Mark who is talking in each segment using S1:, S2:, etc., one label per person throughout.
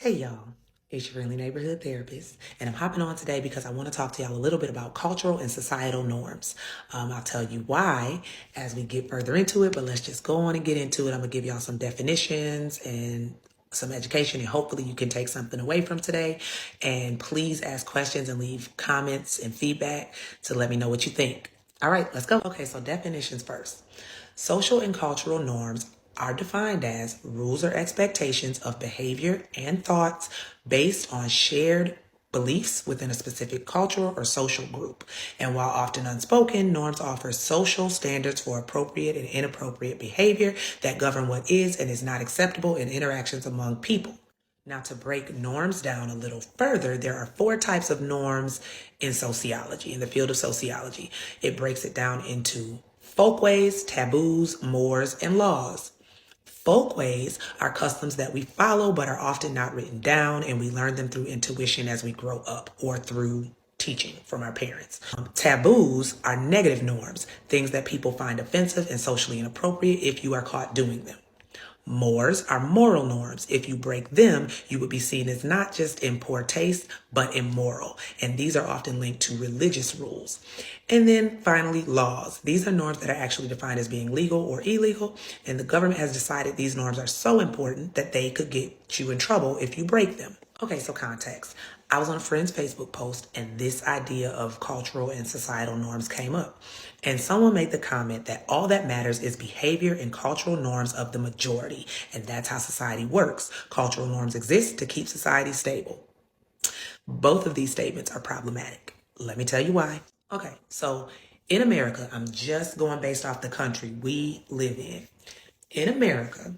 S1: Hey y'all, it's your friendly neighborhood therapist, and I'm hopping on today because I want to talk to y'all a little bit about cultural and societal norms. I'll tell you why as we get further into it, but let's just go on and get into it. I'm going to give y'all some definitions and some education, and hopefully you can take something away from today. And please ask questions and leave comments and feedback to let me know what you think. All right, let's go. Okay, so definitions first. Social and cultural norms are defined as rules or expectations of behavior and thoughts based on shared beliefs within a specific cultural or social group. And while often unspoken, norms offer social standards for appropriate and inappropriate behavior that govern what is and is not acceptable in interactions among people. Now, to break norms down a little further, there are 4 types of norms in sociology, in the field of sociology. It breaks it down into folkways, taboos, mores, and laws. Folkways are customs that we follow but are often not written down, and we learn them through intuition as we grow up or through teaching from our parents. Taboos are negative norms, things that people find offensive and socially inappropriate if you are caught doing them. Mores are moral norms. If you break them, you would be seen as not just in poor taste, but immoral. And these are often linked to religious rules. And then finally, laws. These are norms that are actually defined as being legal or illegal. And the government has decided these norms are so important that they could get you in trouble if you break them. Okay, so context. I was on a friend's Facebook post and this idea of cultural and societal norms came up. And someone made the comment that all that matters is behavior and cultural norms of the majority. And that's how society works. Cultural norms exist to keep society stable. Both of these statements are problematic. Let me tell you why. Okay, so in America, I'm just going based off the country we live in. In America,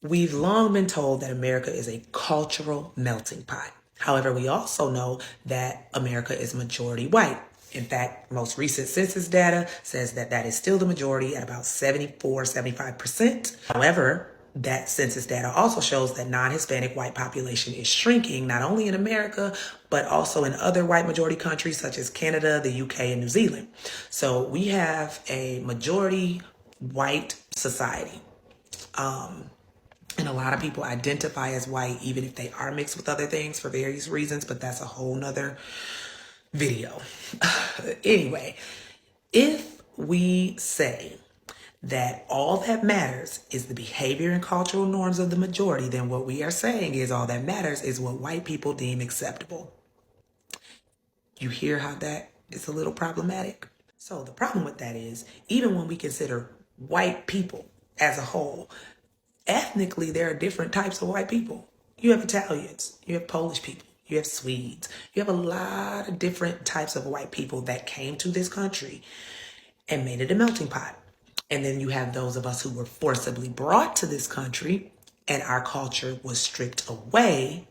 S1: we've long been told that America is a cultural melting pot. However, we also know that America is majority white. In fact, most recent census data says that that is still the majority at about 74-75%. However, that census data also shows that non-Hispanic white population is shrinking, not only in America, but also in other white majority countries such as Canada, the UK, and New Zealand. So we have a majority white society. And a lot of people identify as white, even if they are mixed with other things for various reasons, but that's a whole nother video. Anyway, if we say that all that matters is the behavior and cultural norms of the majority, then what we are saying is all that matters is what white people deem acceptable. You hear how that is a little problematic? So the problem with that is, even when we consider white people as a whole, ethnically, there are different types of white people. You have Italians, you have Polish people, you have Swedes, you have a lot of different types of white people that came to this country and made it a melting pot. And then you have those of us who were forcibly brought to this country and our culture was stripped away,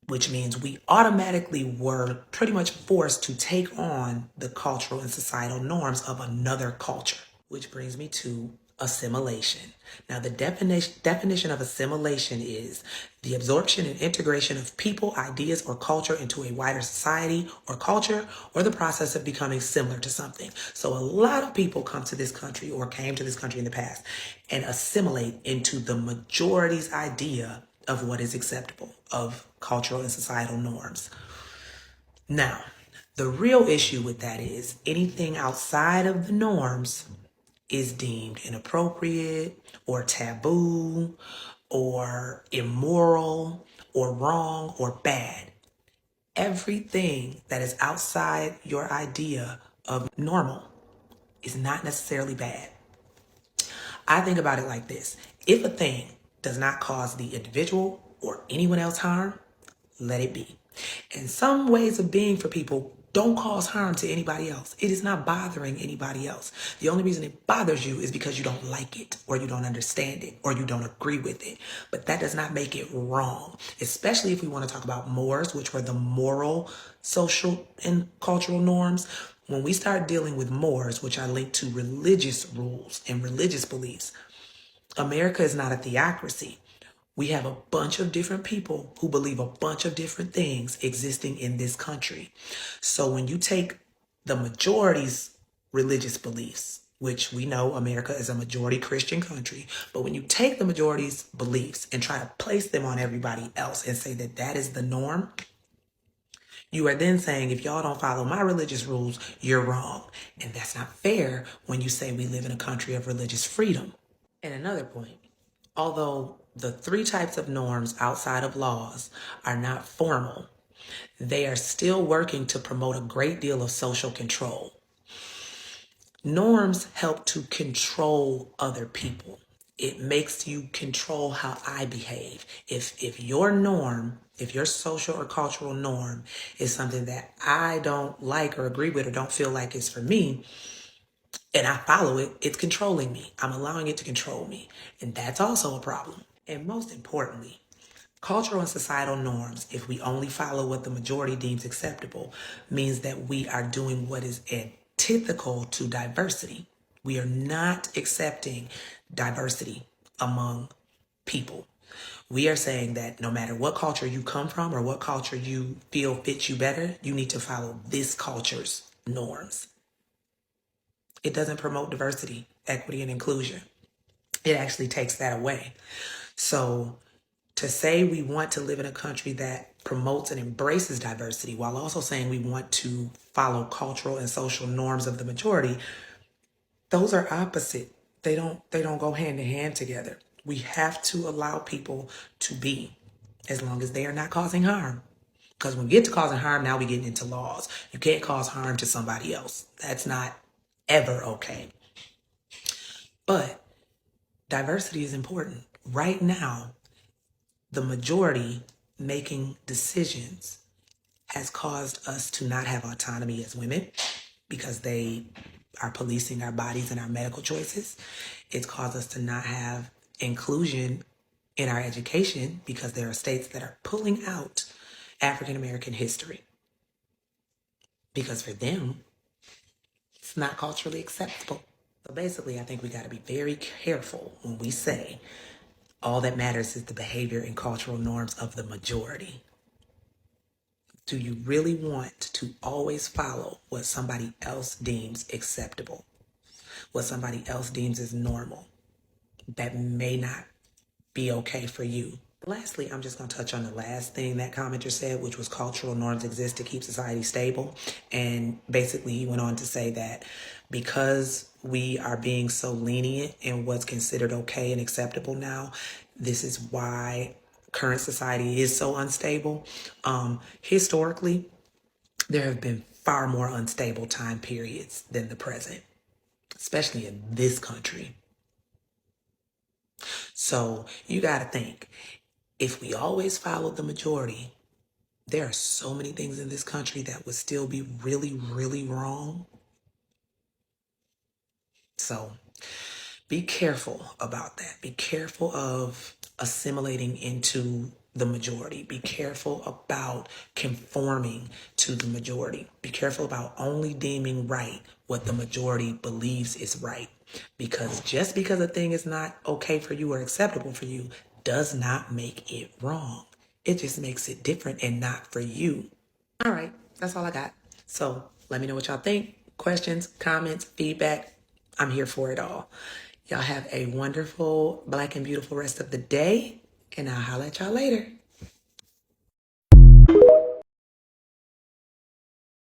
S1: which means we automatically were pretty much forced to take on the cultural and societal norms of another culture. Which brings me to assimilation. Now, the definition of assimilation is the absorption and integration of people, ideas, or culture into a wider society or culture, or the process of becoming similar to something. So a lot of people come to this country or came to this country in the past and assimilate into the majority's idea of what is acceptable, of cultural and societal norms. Now, the real issue with that is anything outside of the norms is deemed inappropriate or taboo or immoral or wrong or bad. Everything that is outside your idea of normal is not necessarily bad. I think about it like this. If a thing does not cause the individual or anyone else harm, let it be. And some ways of being for people don't cause harm to anybody else. It is not bothering anybody else. The only reason it bothers you is because you don't like it or you don't understand it or you don't agree with it. But that does not make it wrong, especially if we want to talk about mores, which were the moral, social, and cultural norms. When we start dealing with mores, which are linked to religious rules and religious beliefs, America is not a theocracy. We have a bunch of different people who believe a bunch of different things existing in this country. So when you take the majority's religious beliefs which we know America is a majority Christian country. But when you take the majority's beliefs and try to place them on everybody else and say that that is the norm, you are then saying, if y'all don't follow my religious rules, you're wrong. And that's not fair when you say we live in a country of religious freedom. And another point, although the three types of norms outside of laws are not formal, they are still working to promote a great deal of social control. Norms help to control other people. It makes you control how I behave. If your norm, if your social or cultural norm is something that I don't like or agree with or don't feel like is for me, and I follow it, it's controlling me. I'm allowing it to control me. And that's also a problem. And most importantly, cultural and societal norms, if we only follow what the majority deems acceptable, means that we are doing what is antithetical to diversity. We are not accepting diversity among people. We are saying that no matter what culture you come from or what culture you feel fits you better, you need to follow this culture's norms. It doesn't promote diversity, equity, and inclusion. It actually takes that away. So to say we want to live in a country that promotes and embraces diversity while also saying we want to follow cultural and social norms of the majority, those are opposite. They don't go hand in hand together. We have to allow people to be, as long as they are not causing harm. Because when we get to causing harm, now we get into laws. You can't cause harm to somebody else. That's not ever okay. But diversity is important. Right now, the majority making decisions has caused us to not have autonomy as women because they are policing our bodies and our medical choices. It's caused us to not have inclusion in our education because there are states that are pulling out African American history because for them, it's not culturally acceptable. So basically, I think we got to be very careful when we say all that matters is the behavior and cultural norms of the majority. Do you really want to always follow what somebody else deems acceptable? What somebody else deems as normal? That may not be okay for you. Lastly, I'm just going to touch on the last thing that commenter said, which was cultural norms exist to keep society stable. And basically, he went on to say that because we are being so lenient in what's considered okay and acceptable now, this is why current society is so unstable. Historically, there have been far more unstable time periods than the present, especially in this country. So you got to think, if we always followed the majority, there are so many things in this country that would still be really, really wrong. So be careful about that. Be careful of assimilating into the majority. Be careful about conforming to the majority. Be careful about only deeming right what the majority believes is right. Because just because a thing is not okay for you or acceptable for you does not make it wrong. It just makes it different and not for you. All right, that's all I got. So let me know what y'all think. Questions, comments, feedback. I'm here for it all. Y'all have a wonderful, black and beautiful rest of the day, and I'll holler at y'all later.